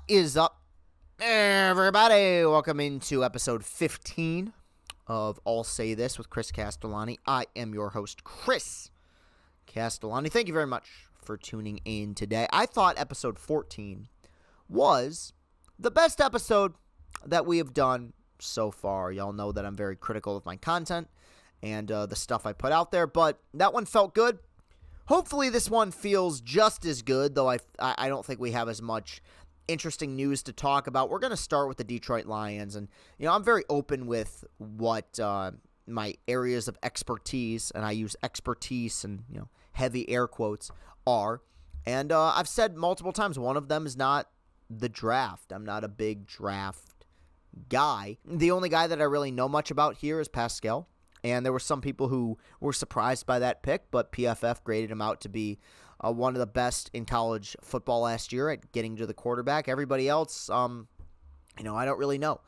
is up, everybody? Welcome into episode 15 of I'll Say This with Chris Castellani. I am your host, Chris Castellani. Thank you very much for tuning in today. I thought episode 14 was the best episode that we have done so far. Y'all know that I'm very critical of my content and the stuff I put out there, but that one felt good. Hopefully this one feels just as good, though I don't think we have as much interesting news to talk about. We're going to start with the Detroit Lions, and I'm very open with what my areas of expertise, and I use expertise and heavy air quotes, are. And I've said multiple times, one of them is not the draft. I'm not a big draft guy. The only guy that I really know much about here is Pascal. And there were some people who were surprised by that pick, but PFF graded him out to be one of the best in college football last year at getting to the quarterback. Everybody else, I don't really know.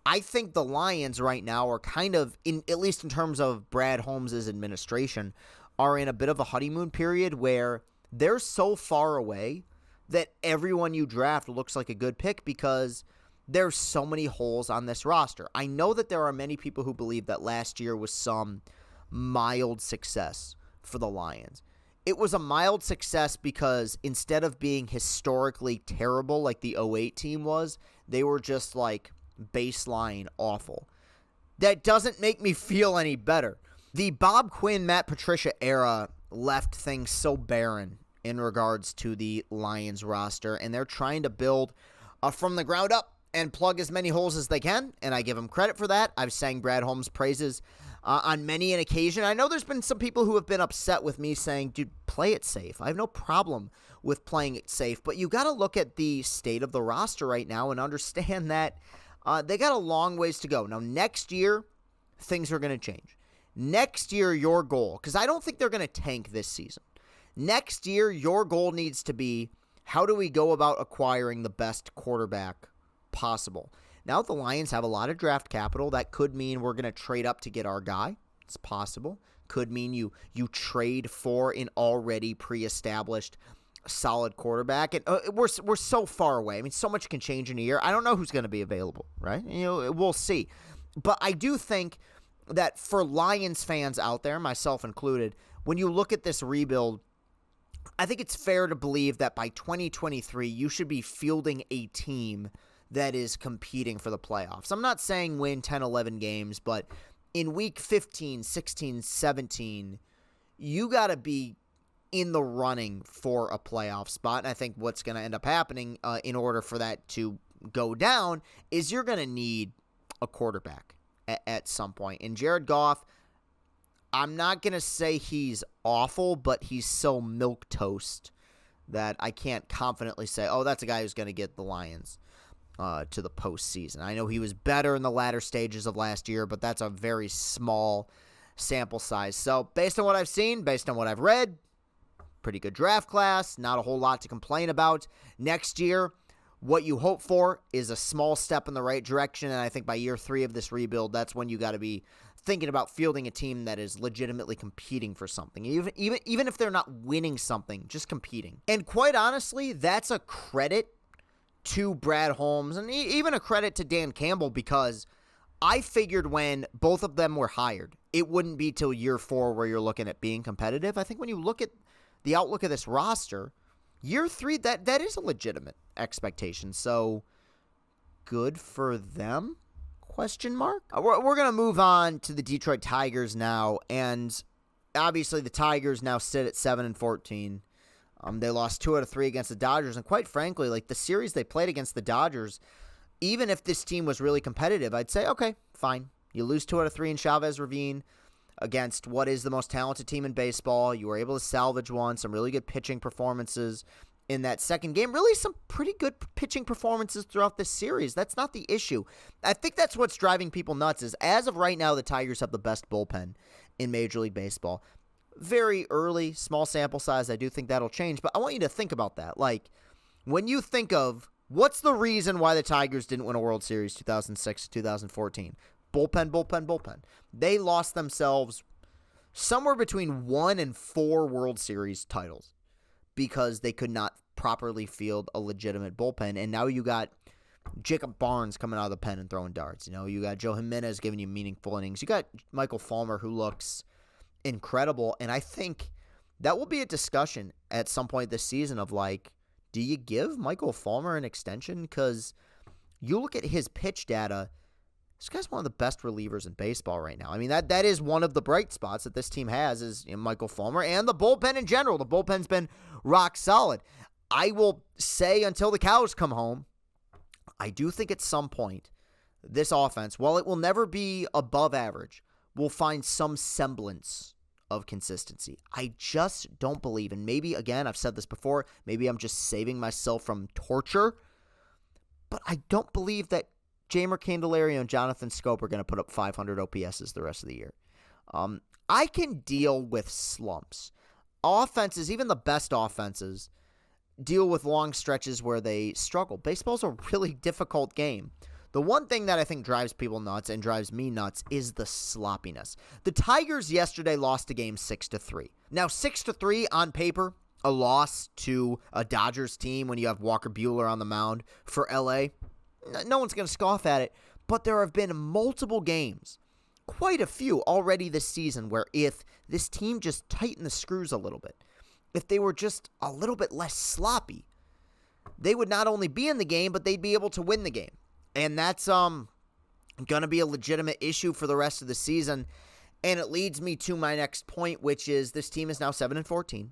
I think the Lions right now are kind of, at least in terms of Brad Holmes' administration, are in a bit of a honeymoon period where they're so far away that everyone you draft looks like a good pick because there's so many holes on this roster. I know that there are many people who believe that last year was some mild success for the Lions. It was a mild success because instead of being historically terrible like the 08 team was, they were just like baseline awful. That doesn't make me feel any better. The Bob Quinn, Matt Patricia era left things so barren in regards to the Lions roster, and they're trying to build from the ground up and plug as many holes as they can, and I give them credit for that. I've sang Brad Holmes' praises on many an occasion. I know there's been some people who have been upset with me saying, dude, play it safe. I have no problem with playing it safe, but you got to look at the state of the roster right now and understand that they got a long ways to go. Now, next year, things are going to change. Next year, your goal, because I don't think they're going to tank this season. Next year, your goal needs to be, how do we go about acquiring the best quarterback possible? Now, the Lions have a lot of draft capital. That could mean we're going to trade up to get our guy. It's possible. Could mean you trade for an already pre-established solid quarterback. And we're so far away. I mean, so much can change in a year. I don't know who's going to be available, right? We'll see. But I do think that for Lions fans out there, myself included, when you look at this rebuild, I think it's fair to believe that by 2023, you should be fielding a team that is competing for the playoffs. I'm not saying win 10, 11 games, but in week 15, 16, 17, you got to be in the running for a playoff spot. And I think what's going to end up happening in order for that to go down is you're going to need a quarterback at some point. And Jared Goff, I'm not going to say he's awful, but he's so milquetoast that I can't confidently say, oh, that's a guy who's going to get the Lions to the postseason. I know he was better in the latter stages of last year, but that's a very small sample size. So based on what I've seen, based on what I've read, pretty good draft class, not a whole lot to complain about. Next year, what you hope for is a small step in the right direction, and I think by year 3 of this rebuild, that's when you got to be thinking about fielding a team that is legitimately competing for something. Even if they're not winning something, just competing. And quite honestly, that's a credit to Brad Holmes and even a credit to Dan Campbell, because I figured when both of them were hired, it wouldn't be till year 4 where you're looking at being competitive. I think when you look at the outlook of this roster, year 3, that is a legitimate expectation. So good for them? Question mark. We're going to move on to the Detroit Tigers now, and obviously the Tigers now sit at 7-14. They lost 2 out of 3 against the Dodgers, and quite frankly, like the series they played against the Dodgers, even if this team was really competitive, I'd say, okay, fine. You lose 2 out of 3 in Chavez Ravine against what is the most talented team in baseball. You were able to salvage one, some really good pitching performances in that second game. Really some pretty good pitching performances throughout this series. That's not the issue. I think that's what's driving people nuts is, as of right now, the Tigers have the best bullpen in Major League Baseball. Very early, small sample size. I do think that'll change, but I want you to think about that. Like, when you think of what's the reason why the Tigers didn't win a World Series 2006, 2014? Bullpen. They lost themselves somewhere between 1 and 4 World Series titles because they could not properly field a legitimate bullpen. And now you got Jacob Barnes coming out of the pen and throwing darts. You got Joe Jimenez giving you meaningful innings. You got Michael Fulmer, who looks incredible. And I think that will be a discussion at some point this season of, like, do you give Michael Fulmer an extension? Because you look at his pitch data, this guy's one of the best relievers in baseball right now. I mean, that is one of the bright spots that this team has is Michael Fulmer and the bullpen in general. The bullpen's been rock solid. I will say until the cows come home, I do think at some point this offense, while it will never be above average, will find some semblance of consistency. I just don't believe, and maybe, again, I've said this before, maybe I'm just saving myself from torture, but I don't believe that Jeimer Candelario and Jonathan Scope are going to put up 500 OPSs the rest of the year. I can deal with slumps. Offenses, even the best offenses, deal with long stretches where they struggle. Baseball's a really difficult game. The one thing that I think drives people nuts and drives me nuts is the sloppiness. The Tigers yesterday lost a game 6-3. Now, 6-3 on paper, a loss to a Dodgers team when you have Walker Buehler on the mound for LA. No one's going to scoff at it, but there have been multiple games, quite a few already this season, where if this team just tightened the screws a little bit, if they were just a little bit less sloppy, they would not only be in the game, but they'd be able to win the game. And that's going to be a legitimate issue for the rest of the season. And it leads me to my next point, which is this team is now 7-14,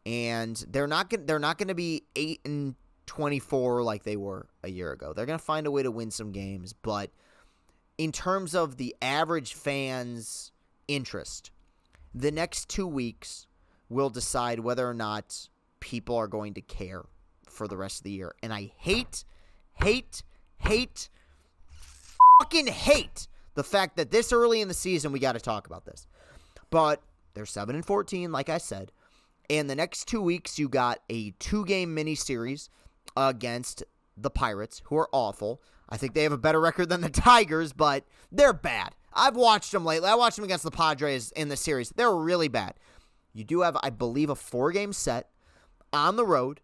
and they're not going to be 8-24 like they were a year ago. They're going to find a way to win some games, but in terms of the average fan's interest, the next 2 weeks will decide whether or not people are going to care for the rest of the year. And I fucking hate the fact that this early in the season we got to talk about this. But they're 7-14, like I said. And the next 2 weeks you got a 2-game mini series against the Pirates, who are awful. I think they have a better record than the Tigers, but they're bad. I've watched them lately. I watched them against the Padres in the series. They're really bad. You do have, I believe, a 4-game set on the road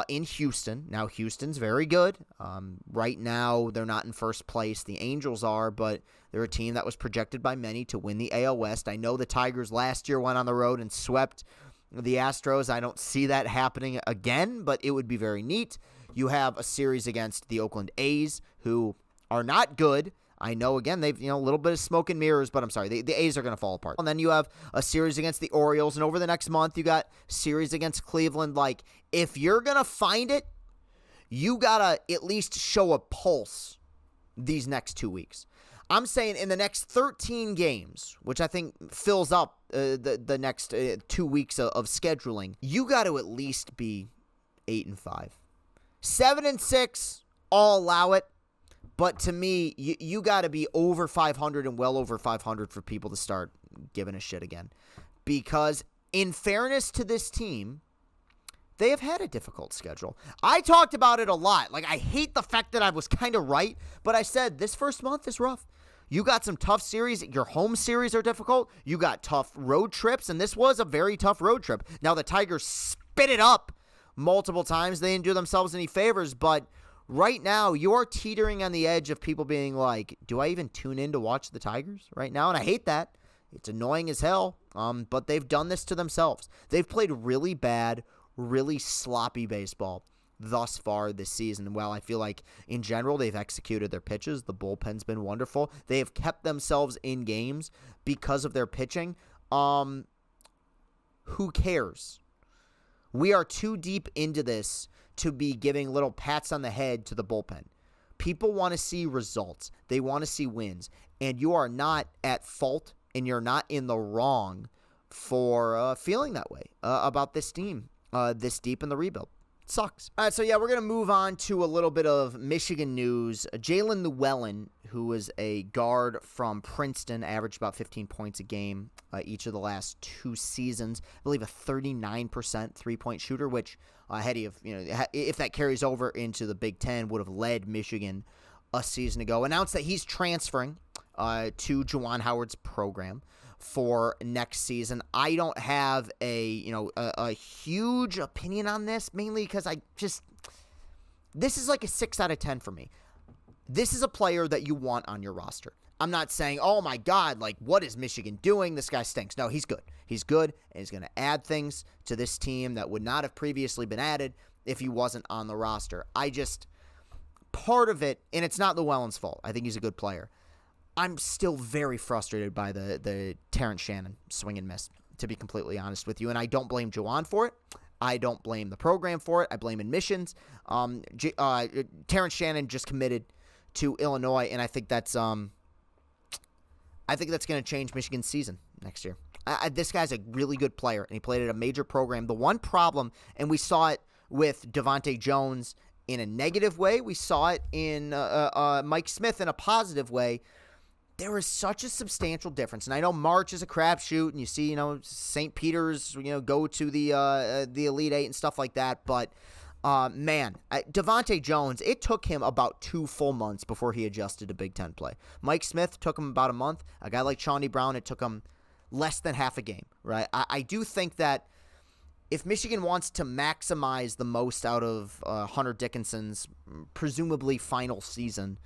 in Houston. Now, Houston's very good. Right now, they're not in first place. The Angels are, but they're a team that was projected by many to win the AL West. I know the Tigers last year went on the road and swept the Astros. I don't see that happening again, but it would be very neat. You have a series against the Oakland A's, who are not good. I know, again, they've, a little bit of smoke and mirrors, but I'm sorry, the A's are going to fall apart. And then you have a series against the Orioles, and over the next month, you got series against Cleveland. Like, if you're going to find it, you got to at least show a pulse these next 2 weeks. I'm saying in the next 13 games, which I think fills up the next 2 weeks of scheduling, you got to at least be 8-5. 7-6, I'll allow it. But to me, you got to be over 500 and well over 500 for people to start giving a shit again. Because in fairness to this team, they have had a difficult schedule. I talked about it a lot. Like, I hate the fact that I was kind of right, but I said this first month is rough. You got some tough series. Your home series are difficult. You got tough road trips, and this was a very tough road trip. Now, the Tigers spit it up multiple times. They didn't do themselves any favors, but right now, you are teetering on the edge of people being like, do I even tune in to watch the Tigers right now? And I hate that. It's annoying as hell, but they've done this to themselves. They've played really bad, really sloppy baseball thus far this season. While I feel like, in general, they've executed their pitches. The bullpen's been wonderful. They have kept themselves in games because of their pitching. Who cares? We are too deep into this to be giving little pats on the head to the bullpen. People want to see results. They want to see wins. And you are not at fault, and you're not in the wrong for feeling that way about this team this deep in the rebuild. It sucks. All right, so yeah, we're going to move on to a little bit of Michigan news. Jalen Llewellyn, who is a guard from Princeton, averaged about 15 points a game each of the last 2 seasons. I believe a 39% three-point shooter, which if that carries over into the Big Ten, would have led Michigan a season ago. Announced that he's transferring to Juwan Howard's program. for next season. I don't have a huge opinion on this, mainly because this is like a 6 out of 10 for me. This is a player that you want on your roster. I'm not saying, oh my God, like what is Michigan doing? This guy stinks. No, he's good. He's good, and he's going to add things to this team that would not have previously been added if he wasn't on the roster. Part of it, and it's not Llewellyn's fault. I think he's a good player. I'm still very frustrated by the Terrence Shannon swing and miss, to be completely honest with you, and I don't blame Juwan for it. I don't blame the program for it. I blame admissions. Terrence Shannon just committed to Illinois, and I think that's going to change Michigan's season next year. This guy's a really good player, and he played at a major program. The one problem, and we saw it with Devontae Jones in a negative way, we saw it in Mike Smith in a positive way. There is such a substantial difference, and I know March is a crapshoot, and you see, St. Peter's, go to the Elite Eight and stuff like that. But Devontae Jones, it took him about 2 full months before he adjusted to Big Ten play. Mike Smith took him about a month. A guy like Chauncey Brown, it took him less than half a game. Right? I do think that if Michigan wants to maximize the most out of Hunter Dickinson's presumably final season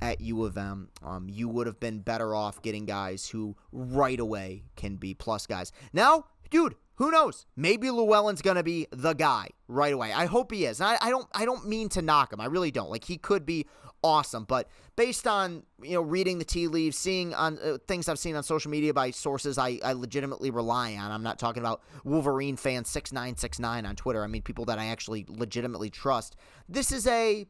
at U of M, you would have been better off getting guys who right away can be plus guys. Now, dude, who knows? Maybe Llewellyn's going to be the guy right away. I hope he is. And I don't mean to knock him. I really don't. Like, he could be awesome. But based on, reading the tea leaves, seeing on things I've seen on social media by sources I legitimately rely on. I'm not talking about Wolverine fan 6969 on Twitter. I mean people that I actually legitimately trust. This is a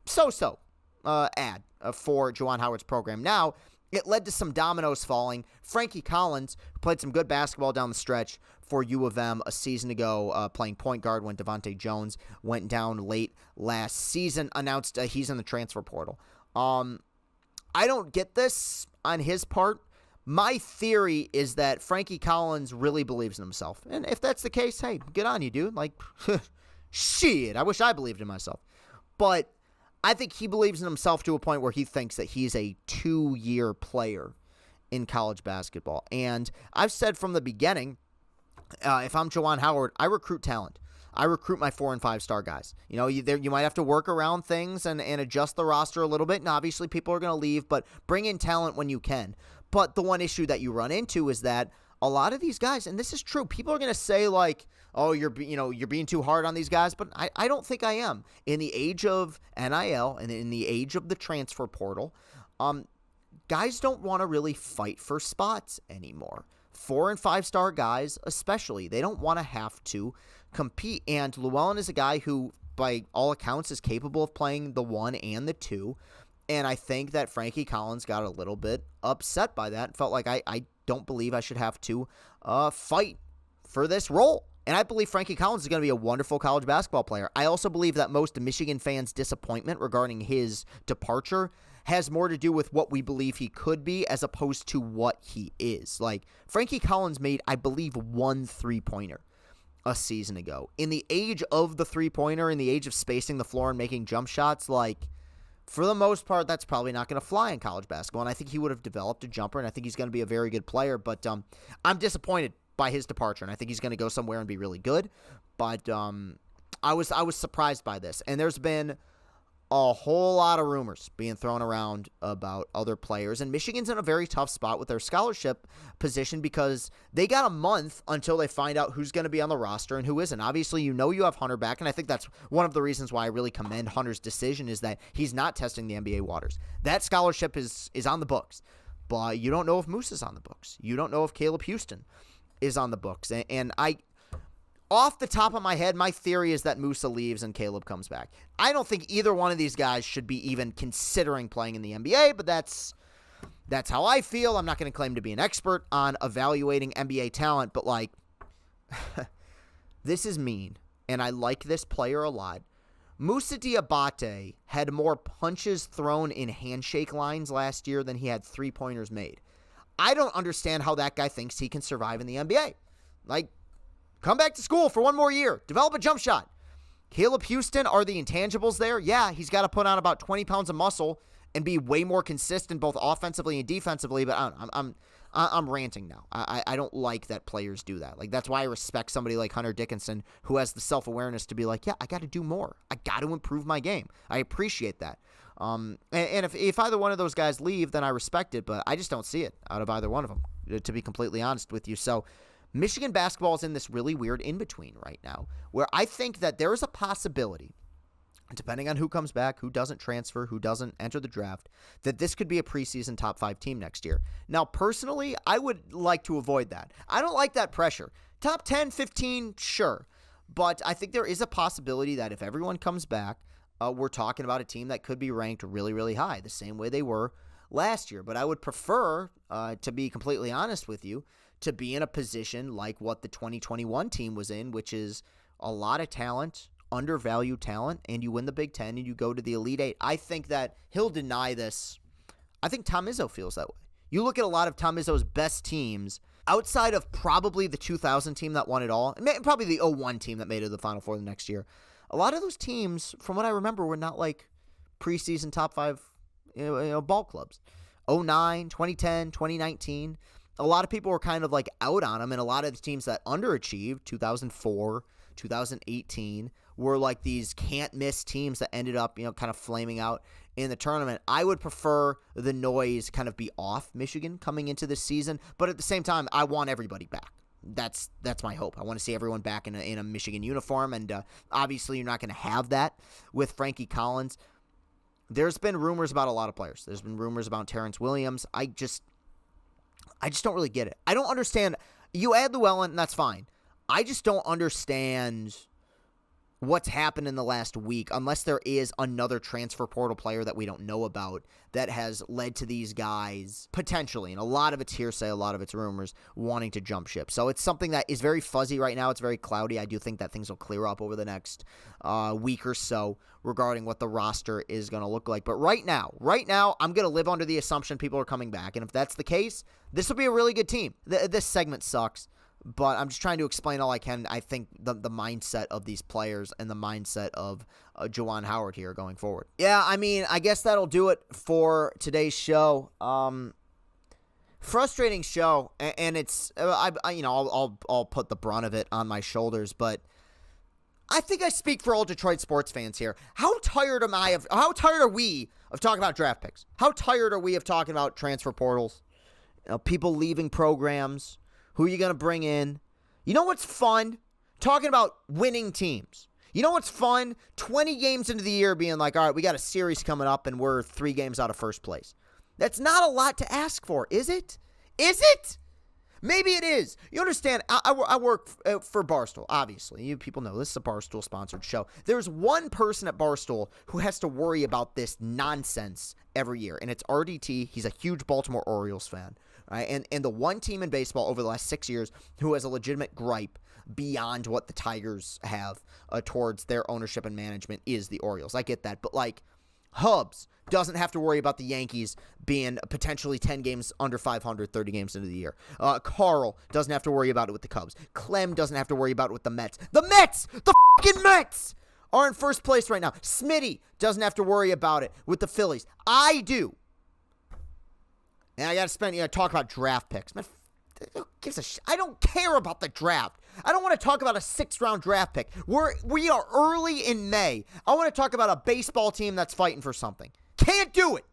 so-so ad for Juwan Howard's program. Now, it led to some dominoes falling. Frankie Collins, who played some good basketball down the stretch for U of M a season ago, playing point guard when Devontae Jones went down late last season, announced he's in the transfer portal. I don't get this on his part. My theory is that Frankie Collins really believes in himself. And if that's the case, hey, good on you, dude. Like, shit, I wish I believed in myself. But I think he believes in himself to a point where he thinks that he's a 2-year player in college basketball. And I've said from the beginning, if I'm Juwan Howard, I recruit talent. I recruit my 4- and 5-star guys. You might have to work around things and adjust the roster a little bit. And obviously people are going to leave, but bring in talent when you can. But the one issue that you run into is that a lot of these guys, and this is true, people are going to say like, oh, you're being too hard on these guys, but I don't think I am. In the age of NIL and in the age of the transfer portal, guys don't want to really fight for spots anymore. 4- and 5-star guys especially, they don't want to have to compete. And Llewellyn is a guy who, by all accounts, is capable of playing the 1 and the 2. And I think that Frankie Collins got a little bit upset by that and felt like I don't believe I should have to fight for this role. And I believe Frankie Collins is going to be a wonderful college basketball player. I also believe that most Michigan fans' disappointment regarding his departure has more to do with what we believe he could be as opposed to what he is. Like, Frankie Collins made, I believe, 1 3-pointer a season ago. In the age of the 3-pointer, in the age of spacing the floor and making jump shots, like, for the most part, that's probably not going to fly in college basketball. And I think he would have developed a jumper, and I think he's going to be a very good player. But I'm disappointed by his departure, and I think he's going to go somewhere and be really good. But I was surprised by this. And there's been a whole lot of rumors being thrown around about other players. And Michigan's in a very tough spot with their scholarship position because they got a month until they find out who's going to be on the roster and who isn't. Obviously, you have Hunter back, and I think that's one of the reasons why I really commend Hunter's decision is that he's not testing the NBA waters. That scholarship is on the books, but you don't know if Moose is on the books. You don't know if Caleb Houston is on the books. And off the top of my head, my theory is that Musa leaves and Caleb comes back. I don't think either one of these guys should be even considering playing in the NBA, but that's how I feel. I'm not going to claim to be an expert on evaluating NBA talent, but like, this is mean, and I like this player a lot. Moussa Diabate had more punches thrown in handshake lines last year than he had 3-pointers made. I don't understand how that guy thinks he can survive in the NBA. Like, come back to school for 1 more year. Develop a jump shot. Caleb Houston, are the intangibles there? Yeah, he's got to put on about 20 pounds of muscle and be way more consistent both offensively and defensively, but I'm I'm ranting now. I don't like that players do that. Like, that's why I respect somebody like Hunter Dickinson who has the self-awareness to be like, yeah, I got to do more. I got to improve my game. I appreciate that. And if either one of those guys leave, then I respect it, but I just don't see it out of either one of them, to be completely honest with you. So Michigan basketball is in this really weird in-between right now where I think that there is a possibility, depending on who comes back, who doesn't transfer, who doesn't enter the draft, that this could be a preseason top 5 team next year. Now, personally, I would like to avoid that. I don't like that pressure. Top 10, 15, sure. But I think there is a possibility that if everyone comes back, we're talking about a team that could be ranked really, really high, the same way they were last year. But I would prefer, to be completely honest with you, to be in a position like what the 2021 team was in, which is a lot of talent, undervalued talent, and you win the Big Ten and you go to the Elite Eight. I think that he'll deny this. I think Tom Izzo feels that way. You look at a lot of Tom Izzo's best teams, outside of probably the 2000 team that won it all, and probably the 01 team that made it to the Final Four the next year. A lot of those teams, from what I remember, were not like preseason top 5 ball clubs. 09, 2010, 2019. A lot of people were kind of like out on them, and a lot of the teams that underachieved, 2004, 2018, were like these can't-miss teams that ended up, kind of flaming out in the tournament. I would prefer the noise kind of be off Michigan coming into this season, but at the same time, I want everybody back. That's my hope. I want to see everyone back in a Michigan uniform, and obviously you're not going to have that with Frankie Collins. There's been rumors about a lot of players. There's been rumors about Terrence Williams. I just don't really get it. I don't understand. You add Llewellyn, and that's fine. I just don't understand what's happened in the last week, unless there is another transfer portal player that we don't know about that has led to these guys potentially, and a lot of it's hearsay, a lot of it's rumors, wanting to jump ship. So it's something that is very fuzzy right now. It's very cloudy. I do think that things will clear up over the next week or so regarding what the roster is going to look like. But right now, I'm going to live under the assumption people are coming back. And if that's the case, this will be a really good team. This segment sucks, but I'm just trying to explain all I can. I think the mindset of these players and the mindset of Juwan Howard here going forward. Yeah, I mean, I guess that'll do it for today's show. Frustrating show, and it's I'll put the brunt of it on my shoulders, but I think I speak for all Detroit sports fans here. How tired are we of talking about draft picks? How tired are we of talking about transfer portals? People leaving programs. Who are you going to bring in? You know what's fun? Talking about winning teams. You know what's fun? 20 games into the year being like, all right, we got a series coming up and we're 3 games out of first place. That's not a lot to ask for, is it? Is it? Maybe it is. You understand, I work for Barstool, obviously. You people know this is a Barstool-sponsored show. There's one person at Barstool who has to worry about this nonsense every year, and it's RDT. He's a huge Baltimore Orioles fan. Right? And the one team in baseball over the last 6 years who has a legitimate gripe beyond what the Tigers have towards their ownership and management is the Orioles. I get that. But, like, Hubs doesn't have to worry about the Yankees being potentially 10 games under 500, 30 games into the year. Carl doesn't have to worry about it with the Cubs. Clem doesn't have to worry about it with the Mets. The Mets! The fucking Mets! Are in first place right now. Smitty doesn't have to worry about it with the Phillies. I do. And I got to talk about draft picks. Man, I don't care about the draft. I don't want to talk about a 6th-round draft pick. We are early in May. I want to talk about a baseball team that's fighting for something. Can't do it.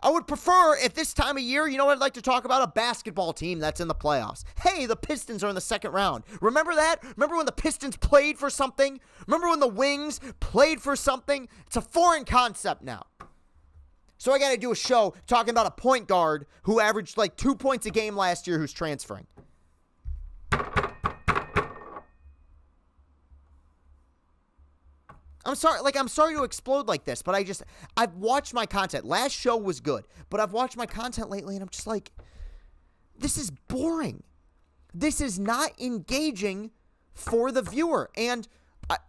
I would prefer, at this time of year, you know what I'd like to talk about? A basketball team that's in the playoffs. Hey, the Pistons are in the 2nd round. Remember that? Remember when the Pistons played for something? Remember when the Wings played for something? It's a foreign concept now. So I got to do a show talking about a point guard who averaged like 2 points a game last year who's transferring. I'm sorry to explode like this, but I've watched my content. Last show was good, but I've watched my content lately and I'm just like, this is boring. This is not engaging for the viewer. And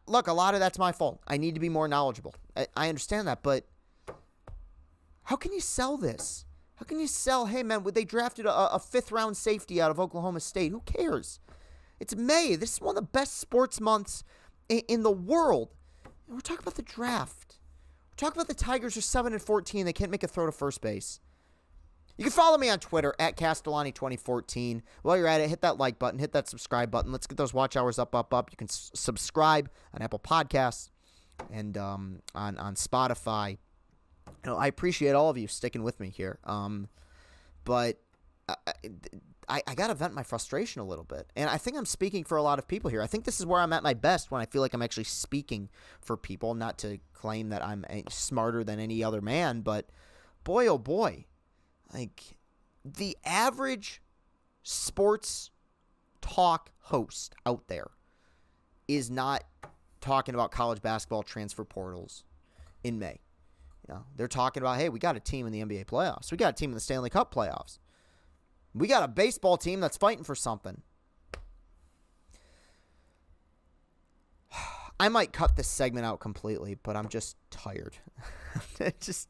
look, a lot of that's my fault. I need to be more knowledgeable. I understand that, but how can you sell this? How can you sell, hey, man, they drafted a 5th-round safety out of Oklahoma State. Who cares? It's May. This is one of the best sports months in the world. And we're talking about the draft. We're talking about the Tigers are 7-14. They can't make a throw to first base. You can follow me on Twitter at Castellani2014. While you're at it, hit that like button, hit that subscribe button. Let's get those watch hours up. You can subscribe on Apple Podcasts and on Spotify. I appreciate all of you sticking with me here. But I got to vent my frustration a little bit. And I think I'm speaking for a lot of people here. I think this is where I'm at my best, when I feel like I'm actually speaking for people, not to claim that I'm smarter than any other man, but boy, oh boy, like the average sports talk host out there is not talking about college basketball transfer portals in May. They're talking about, hey, we got a team in the NBA playoffs. We got a team in the Stanley Cup playoffs. We got a baseball team that's fighting for something. I might cut this segment out completely, but I'm just tired. just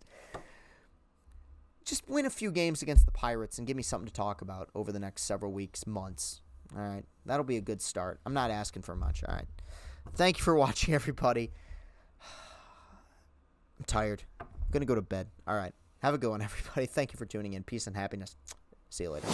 win a few games against the Pirates and give me something to talk about over the next several weeks, months. All right. That'll be a good start. I'm not asking for much. All right. Thank you for watching, everybody. I'm tired. I'm going to go to bed. All right. Have a good one, everybody. Thank you for tuning in. Peace and happiness. See you later.